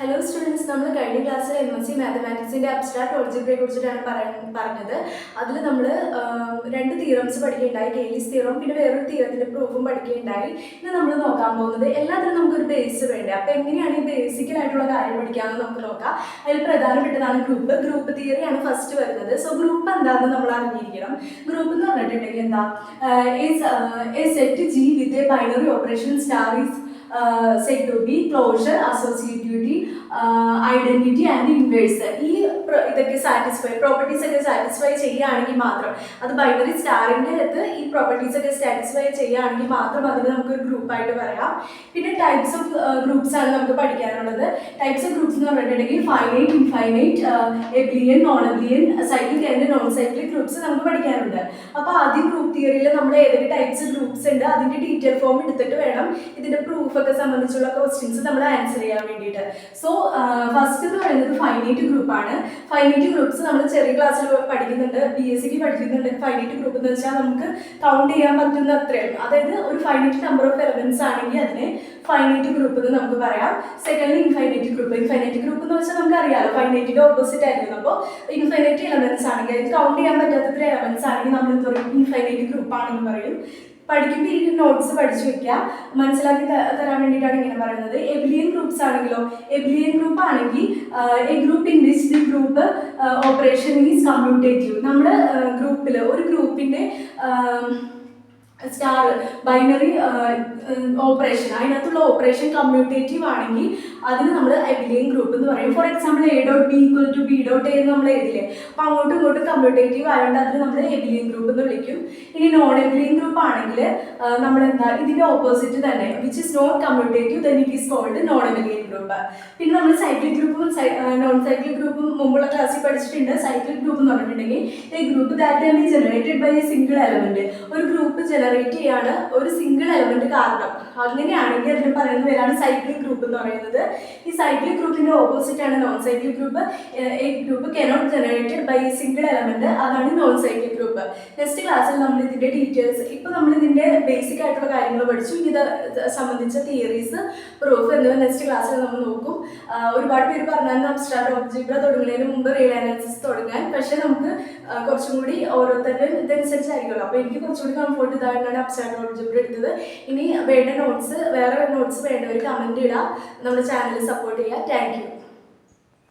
Hello students, നമ്മൾ കഴിഞ്ഞ ക്ലാസ്സിൽ MSc മാത്തമാറ്റിക്സിൻ്റെ അബ്സ്ട്രാക്ട് ഓൾജിബ്രയെ കുറിച്ചിട്ടാണ് പറഞ്ഞത്. അതിൽ നമ്മൾ രണ്ട് തിയറംസ് പഠിക്കുകയുണ്ടായി, കെയ്ലീസ് തിയറം, പിന്നെ വേറൊരു തിയറത്തിൻ്റെ പ്രൂഫും പഠിക്കുകയുണ്ടായി. ഇന്ന് നമ്മൾ നോക്കാൻ പോകുന്നത് എല്ലാത്തിനും നമുക്കൊരു ബേസ് വേണ്ടേ. അപ്പോൾ എങ്ങനെയാണ് ഈ ബേസിക്കലായിട്ടുള്ള കാര്യം പഠിക്കാമെന്ന് നമുക്ക് നോക്കാം. അതിൽ പ്രധാനപ്പെട്ടതാണ് ഗ്രൂപ്പ് തിയറിയാണ് ഫസ്റ്റ് വരുന്നത്. സോ ഗ്രൂപ്പ് എന്താണെന്ന് നമ്മൾ അറിഞ്ഞിരിക്കണം. ഗ്രൂപ്പ് എന്ന് പറഞ്ഞിട്ടുണ്ടെങ്കിൽ എന്താ, A set G with a binary operation star is said to be closure, associativity, identity and inverse. ഈ ഇതൊക്കെ പ്രോപ്പർട്ടീസ് ഒക്കെ സാറ്റിസ്ഫൈ ചെയ്യുകയാണെങ്കിൽ മാത്രം, അത് ബൈനറി സ്റ്റാറിൻ്റെ അടുത്ത് ഈ പ്രോപ്പർട്ടീസ് ഒക്കെ സാറ്റിസ്ഫൈ ചെയ്യുകയാണെങ്കിൽ മാത്രം അതിന് നമുക്കൊരു ഗ്രൂപ്പായിട്ട് പറയാം. പിന്നെ ടൈപ്സ് ഓഫ് ഗ്രൂപ്പ്സ് ആണ് നമുക്ക് പഠിക്കാനുള്ളത്. ടൈപ്സ് ഓഫ് ഗ്രൂപ്പ്സ് എന്ന് പറഞ്ഞിട്ടുണ്ടെങ്കിൽ finite, infinite, abelian, non abelian, cyclic and non cyclic groups നമുക്ക് പഠിക്കാനുണ്ട്. അപ്പോൾ ആദ്യം ഗ്രൂപ്പ് തിയറിയിൽ നമ്മൾ ഏതൊക്കെ ടൈപ്സ് ഗ്രൂപ്പ്സ് ഉണ്ട് അതിൻ്റെ ഡീറ്റെയിൽ ഫോം എടുത്തിട്ട് വേണം ഇതിൻ്റെ പ്രൂഫ് ഒക്കെ സംബന്ധിച്ചുള്ള ക്വസ്റ്റ്യൻസ് നമ്മൾ ആൻസർ ചെയ്യാൻ വേണ്ടിയിട്ട്. സോ ഫസ്റ്റ് എന്ന് പറയുന്നത് ഫൈനൈറ്റ് ഗ്രൂപ്പാണ്. ഫൈനൈറ്റ് ഗ്രൂപ്പ്സ് നമ്മൾ ചെറിയ ക്ലാസ്സിൽ പഠിക്കുന്നുണ്ട്, BSc പഠിക്കുന്നുണ്ട്. ഫൈനൈറ്റ് ഗ്രൂപ്പ് എന്ന് വെച്ചാൽ നമുക്ക് കൗണ്ട് ചെയ്യാൻ പറ്റുന്ന അത്രയും, അതായത് ഒരു ഫൈനൈറ്റ് നമ്പർ ഓഫ് എലമെന്റ്സ് ആണെങ്കിൽ അതിനെ ഫൈനൈറ്റ് ഗ്രൂപ്പ് എന്ന് നമുക്ക് പറയാം. Second infinite group. Infinite group എന്ന് വെച്ചാൽ നമുക്ക് അറിയാമല്ലോ, ഫൈനൈറ്റിന്റെ ഓപ്പോസിറ്റ് ആയിരുന്നു. അപ്പോൾ ഇൻഫൈനൈറ്റ് എലമെന്റ്സ് ആണെങ്കിൽ, അത് കൗണ്ട് ചെയ്യാൻ പറ്റാത്ത എലമെന്റ്സ് ആണെങ്കിൽ നമ്മൾ എന്ത് പറയും, ഇൻഫൈനൈറ്റ് ഗ്രൂപ്പ് ആണെന്ന് പറയും. പഠിക്കുമ്പോൾ ഈ നോട്ട്സ് പഠിച്ചു വെക്കുക, മനസ്സിലാക്കി തരാൻ വേണ്ടിയിട്ടാണ് ഇങ്ങനെ പറയുന്നത്. എബ്ലിയൻ ഗ്രൂപ്പ്സ് ആണെങ്കിലോ, എബ്ലിയൻ ഗ്രൂപ്പ് ആണെങ്കിൽ A group in which the group operation is commutative. നമ്മുടെ ഗ്രൂപ്പിൽ ഒരു ഗ്രൂപ്പിൻ്റെ സ്റ്റാർ ബൈനറി ഓപ്പറേഷൻ, അതിനകത്തുള്ള ഓപ്പറേഷൻ കമ്മ്യൂട്ടേറ്റീവ് ആണെങ്കിൽ അതിന് നമ്മൾ എബിലിയൻ ഗ്രൂപ്പ് എന്ന് പറയും. ഫോർ എക്സാമ്പിൾ A.B = B.A എന്ന് നമ്മൾ എഴുതില്ലേ, അപ്പോൾ അങ്ങോട്ടും ഇങ്ങോട്ടും കമ്മ്യൂട്ടേറ്റീവ് ആയതുകൊണ്ട് അതിന് നമ്മൾ എബിലിയൻ ഗ്രൂപ്പ് എന്ന് വിളിക്കും. ഇനി നോൺ എബിലിയൻ ഗ്രൂപ്പ് ആണെങ്കിൽ നമ്മൾ എന്താ, ഇതിൻ്റെ ഓപ്പോസിറ്റ് തന്നെ, which is not commutative, then it is called non abelian group. പിന്നെ നമ്മൾ സൈക്ലിക് ഗ്രൂപ്പും നോൺ സൈക്ലിക് ഗ്രൂപ്പും മുമ്പുള്ള ക്ലാസ്സിൽ പഠിച്ചിട്ടുണ്ട്. സൈക്ലിക് ഗ്രൂപ്പ് എന്ന് പറഞ്ഞിട്ടുണ്ടെങ്കിൽ a group that can be generated by a single element. ഒരു ഗ്രൂപ്പ് ജനറേറ്റ് ചെയ്യാണ് ഒരു സിംഗിൾ എലമെന്റ് കാരണം. അങ്ങനെയാണെങ്കിൽ അതിന് പറയുന്ന പേരാണ് സൈക്ലിക് ഗ്രൂപ്പ് എന്ന് പറയുന്നത്. ഈ സൈക്ലിക് ഗ്രൂപ്പിന്റെ ഓപ്പോസിറ്റ് ആണ് non cyclic group. A group cannot generated by a single element, അതാണ് നോൺ സൈക്ലിക് ഗ്രൂപ്പ്. നെക്സ്റ്റ് ക്ലാസ്സിൽ നമ്മൾ ഇതിന്റെ ഡീറ്റെയിൽസ്, ഇപ്പൊ നമ്മൾ ഇതിന്റെ ബേസിക് ആയിട്ടുള്ള കാര്യങ്ങൾ പഠിച്ചു. ഇത് സംബന്ധിച്ച തിയറീസ്, പ്രൂഫ് എന്നിവ നെക്സ്റ്റ് ക്ലാസ്സിൽ നമ്മൾ നോക്കും. ഒരുപാട് പേര് പറഞ്ഞാൽ അബ്സ്ട്രാക്ട് ഓൾജിബ്ര തുടങ്ങുന്നതിന് മുമ്പ് റിയൽ അനാലിസിസ് തുടങ്ങാൻ, പക്ഷെ നമുക്ക് കുറച്ചും കൂടി ഓരോരുത്തരും ഇതനുസരിച്ചായിരിക്കുമല്ലോ. അപ്പോൾ എനിക്ക് കുറച്ചുകൂടി കംഫോർട്ട് ഇതായിട്ടാണ് അബ്സ്ട്രാക്ട് ഓൾജിബ്ര എടുത്തത്. ഇനി വേണ്ട നോട്ട്സ്, വേറെ നോട്ട്സ് വേണ്ടവർ കമൻറ്റ് ഇടുക, നമ്മുടെ ചാനൽ സപ്പോർട്ട് ചെയ്യുക. Thank you.